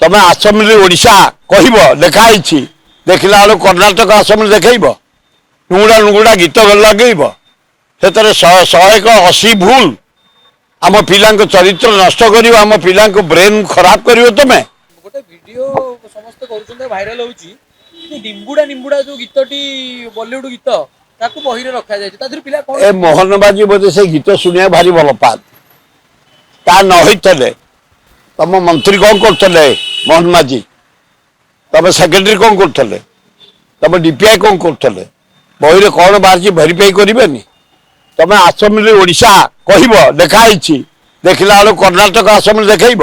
ତମେ ଆସେମ୍ବଲି ଓଡ଼ିଶା କହିବ ଲେଖାହେଇଛି ଦେଖିଲା ବେଳକୁ କର୍ଣ୍ଣାଟକ ଆସେମ୍ବଲି ଦେଖେଇବ ନୁଙ୍ଗୁଡ଼ା ଗୀତ ଲଗେଇବ ସେଥିରେ 180 ଭୁଲ ଆମ ପିଲାଙ୍କ ଚରିତ୍ର ନଷ୍ଟ କରିବ ଆମ ପିଲାଙ୍କ ବ୍ରେନ୍ ଖରାପ କରିବ ତମେ ଗୋଟେ ଭିଡିଓ ସମସ୍ତେ କରୁଛନ୍ତି ଭାଇରାଲ ହଉଛି ନିମ୍ବୁଡା ନିମ୍ବୁଡା ଯୋଉ ଗୀତଟି ବଲିଉଡ ଗୀତ ତାକୁ ବହିରେ ରଖାଯାଇଛି ତା ଦେହରେ ପିଲା କଣ ଏ ମୋହନ ବାଜି ବୋଧେ ସେ ଗୀତ ଶୁଣିବା ଭାରି ଭଲ ପାଆନ୍ତି ତା ନ ହେଇଥିଲେ ତମ ମନ୍ତ୍ରୀ କଣ କରୁଥିଲେ ମୋହନ ମାଝୀ ତମ ସେକ୍ରେଟାରୀ କଣ କରୁଥିଲେ ତମ ଡିପିଆଇ କଣ କରୁଥିଲେ ବହିରେ କଣ ବାହାରିଛି ଭେରିଫାଇ କରିବେନି ତମେ ଆସେମ୍ବଲି ଓଡ଼ିଶା କହିବ ଲେଖାହେଇଛି ଦେଖିଲା ବେଳକୁ କର୍ଣ୍ଣାଟକ ଆସେମ୍ବଲି ଦେଖେଇବ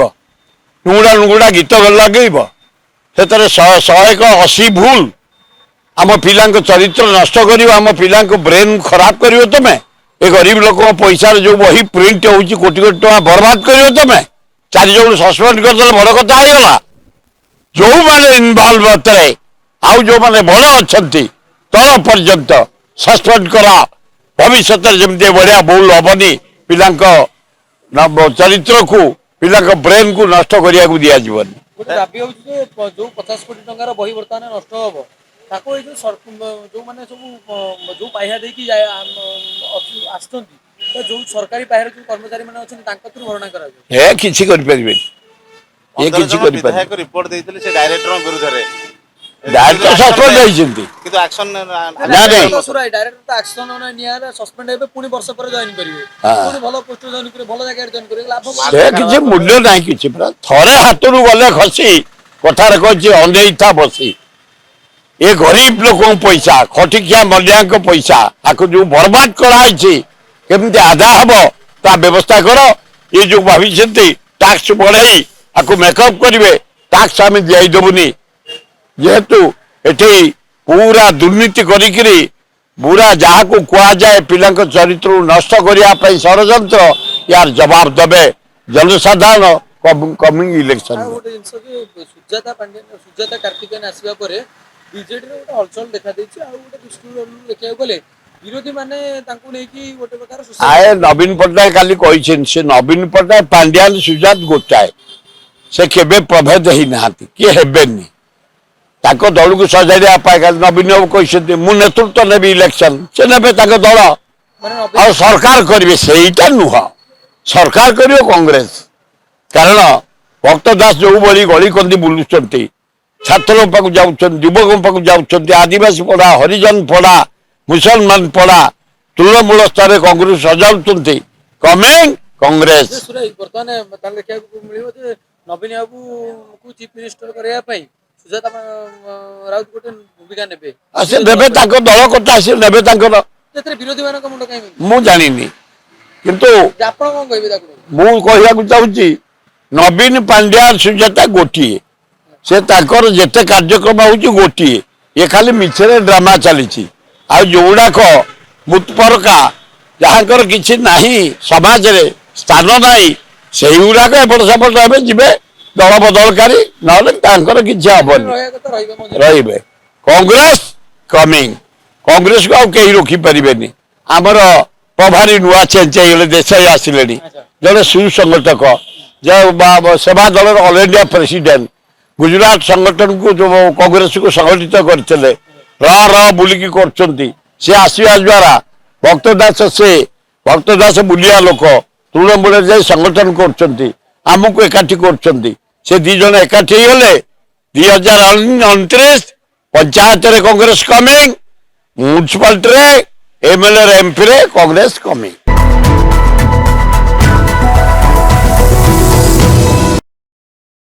ନୁଙ୍ଗୁଡ଼ା ଗୀତ ଲଗେଇବ ସେଥିରେ 180 ଭୁଲ ଆମ ପିଲାଙ୍କ ଚରିତ୍ର ନଷ୍ଟ କରିବ ଆମ ପିଲାଙ୍କ ବ୍ରେନ୍ ଖରାପ କରିବ ତମେ ଏ ଗରିବ ଲୋକଙ୍କ ପଇସାରେ ଯୋଉ ବହି ପ୍ରିଣ୍ଟ ହଉଛି କୋଟି କୋଟି ଟଙ୍କା ବରବାଦ କରିବ ତମେ 4 ଜଣ ସସ୍ପେଣ୍ଡ କରିଦେଲେ ବଡ କଥା ହେଇଗଲା ଯୋଉମାନେ ଇନଭଲ୍ଭ ଏଥିରେ ଆଉ ଯୋଉମାନେ ବଡ ଅଛନ୍ତି ତଳ ପର୍ଯ୍ୟନ୍ତ ସସ୍ପେଣ୍ଡ କର ଭବିଷ୍ୟତରେ ଯେମିତି ବଢିଆ ଭୁଲ ହବନି ପିଲାଙ୍କ ଚରିତ୍ରକୁ ପିଲାଙ୍କ ବ୍ରେନ୍କୁ ନଷ୍ଟ କରିବାକୁ ଦିଆଯିବନି ଗୋଟେ ଦାବି ହଉଛି ଯେ ଯୋଉ 50 କୋଟି ଟଙ୍କାର ବହି ବର୍ତ୍ତମାନ ନଷ୍ଟ ହବ ତାକୁ ଏଇ ଯୋଉମାନେ ସବୁ ଯୋଉ ପାହ୍ୟା ଦେଇକି ଆସୁଛନ୍ତି ଯୋଉ ସରକାରୀ ପାହ୍ୟାରେ ଯୋଉ କର୍ମଚାରୀ ମାନେ ଅଛନ୍ତି ତାଙ୍କ ଥରୁ ଭରଣା କରାଯିବ ଏ କିଛି କରିପାରିବେନି ଏ କିଛି କରିପାରିବେନି ରିପୋର୍ଟ ଦେଇଥିଲେ ସେ ଡାଇରେକ୍ଟରଙ୍କ ବିରୁଦ୍ଧରେ ଡାଇରେକ୍ଟର ସସ୍ପେଣ୍ଡ ହେଇଛନ୍ତି କିନ୍ତୁ ଆକ୍ସନ ଡାଇରେକ୍ଟର ଆକ୍ସନ ନିଆରେ ସସ୍ପେଣ୍ଡ ହେବେ ପୁଣି ବର୍ଷ ପରେ ଜଏନ୍ କରିବେ ପୁଣି ଭଲ ପୋଷ୍ଟ ଜଏନ୍ କରିବେ ଭଲ ଜାଗାରେ ଜଏନ୍ କରିବେ ଲାଭ ସେ କିଛି ମୂଲ୍ୟ ନାହିଁ କିଛି ପୁରା ଥରେ ହାତରୁ ଗଲେ ଖସି କଥାରେ କହିଛି ଅନେଇଥା ବସି ଏ ଗରିବ ଲୋକଙ୍କ ପଇସା ଖଟିଖିଆ ମଲିଆଙ୍କ ପଇସା ଆକୁ ଯୋଉ ବରବାଦ କରାହେଇଛି କେମିତି ଆଦାୟ ହବ ତା ବ୍ୟବସ୍ଥା କର ଏ ଯୋଉ ଭାବିଛନ୍ତି ଟାକ୍ସ ବଢେଇ ଆକୁ ମେକଅପ୍ କରିବେ ଟାକ୍ସ ଆମେ ଦିଆଇଦେବୁନି ଯେହେତୁ ଏଠି ପୁରା ଦୁର୍ନୀତି କରିକିରି ପୁରା ଯାହାକୁ କୁହାଯାଏ ପିଲାଙ୍କ ଚରିତ୍ରକୁ ନଷ୍ଟ କରିବା ପାଇଁ ଷଡ଼ଯନ୍ତ୍ର ୟାର ଜବାବ ଦେବେ ଜନସାଧାରଣ କମିଂ ଇଲେକ୍ସନ ଗୋଟେ ଜିନିଷ କି ସୁଜାତା କାର୍ତ୍ତିକେୟନ ଆସିବା ପରେ ବିଜେଡିର ଗୋଟେ ହଲଚଲ ଦେଖାଦେଇଛି ଆଉ ଗୋଟେ ଦୃଷ୍ଟିରୁ ଦେଖିବାକୁ ଗଲେ ବିରୋଧୀ ମାନେ ତାଙ୍କୁ ନେଇକି ଗୋଟେ ପ୍ରକାର ଆଏ ନବୀନ ପଟ୍ଟନାୟକ କାଲି କହିଛନ୍ତି ସେ ନବୀନ ପଟ୍ଟନାୟକ ପାଣ୍ଡିଆନ ସୁଜାତ ଗୋଟାଏ ସେ କେବେ ପ୍ରଭେଦ ହେଇନାହାନ୍ତି କିଏ ହେବେନି ତାଙ୍କ ଦଳକୁ ସଜାଡ଼ିବା ପାଇଁ ନବୀନ ବାବୁ କହିଛନ୍ତି ମୁଁ ନେତୃତ୍ୱ ନେବି ଇଲେକ୍ସନ ସେ ନେବେ ତାଙ୍କ ଦଳ ଆଉ ସରକାର କରିବେ ସେଇଟା ନୁହଁ ସରକାର କରିବ କଂଗ୍ରେସ କାରଣ ଭକ୍ତ ଦାସ ଯୋଉଭଳି ଗଳି କନ୍ଦି ବୁଲୁଛନ୍ତି ଛାତ୍ରଙ୍କ ପାଖକୁ ଯାଉଛନ୍ତି ଯୁବକଙ୍କ ପାଖକୁ ଯାଉଛନ୍ତି ଆଦିବାସୀ ପଡ଼ା ହରିଜନ ପଡ଼ା ମୁସଲମାନ ପଡ଼ା ତୃଣମୂଳ ସ୍ତରରେ କଂଗ୍ରେସ ସଜାଉଛନ୍ତି କମିଂ କଂଗ୍ରେସ ବର୍ତ୍ତମାନ ତାହେଲେ ଦେଖିବାକୁ ମିଳିବ ଯେ ନବୀନ ବାବୁକୁ ଚିଫ ମିନିଷ୍ଟର କରିବା ପାଇଁ ସୁଜାତା ରାଉତ ଗୋଟେ ଭୂମିକା ନେବେ ସେ ନେବେ ତାଙ୍କ ଦଳ କଥା ସେ ନେବେ ତାଙ୍କର ସେଥିରେ ବିରୋଧୀ ମାନଙ୍କ ମୁଣ୍ଡ କାହିଁକି ମୁଁ ଜାଣିନି କିନ୍ତୁ ଆପଣ କଣ କହିବେ ତାକୁ ମୁଁ କହିବାକୁ ଚାହୁଁଛି ନବୀନ ପାଣ୍ଡିଆନ ସୁଜାତା ଗୋଟିଏ ସେ ତାଙ୍କର ଯେତେ କାର୍ଯ୍ୟକ୍ରମ ହଉଛି ଗୋଟିଏ ଏ ଖାଲି ମିଛରେ ଡ୍ରାମା ଚାଲିଛି ଆଉ ଯୋଉଗୁଡାକ ମୁତପରକା ଯାହାଙ୍କର କିଛି ନାହିଁ ସମାଜରେ ସ୍ଥାନ ନାହିଁ ସେଇଗୁଡାକ ଏପଟ ସେପଟ ହେବେ ଯିବେ ଦଳ ବଦଳକାରୀ ନହେଲେ ତାଙ୍କର କିଛି ହବନି ରହିବେ କଂଗ୍ରେସ କମିଂ କଂଗ୍ରେସକୁ ଆଉ କେହି ରୋକିପାରିବେନି ଆମର ପ୍ରଭାରୀ ନୂଆ ଚେଞ୍ଜ ହେଇଗଲେ ଦେଶାଇ ଆସିଲେଣି ଜଣେ ସୁସଂଗଠକ ସେବା ଦଳର ଅଲ୍ ଇଣ୍ଡିଆ ପ୍ରେସିଡେଣ୍ଟ ଗୁଜରାଟ ସଂଗଠନକୁ କଂଗ୍ରେସକୁ ସଂଗଠିତ କରିଥିଲେ ର ବୁଲିକି କରୁଛନ୍ତି ସେ ଆସିବା ଦ୍ୱାରା ଭକ୍ତ ଦାସ ବୁଲିଆ ଲୋକ ତୃଣମୂଳରେ ଯାଇ ସଂଗଠନ କରୁଛନ୍ତି ଆମକୁ ଏକାଠି କରୁଛନ୍ତି ସେ 2 ଜଣ ଏକାଠି ହେଇଗଲେ 2029 ପଞ୍ଚାୟତରେ Congress coming municipality MLA MP रे कांग्रेस कमी।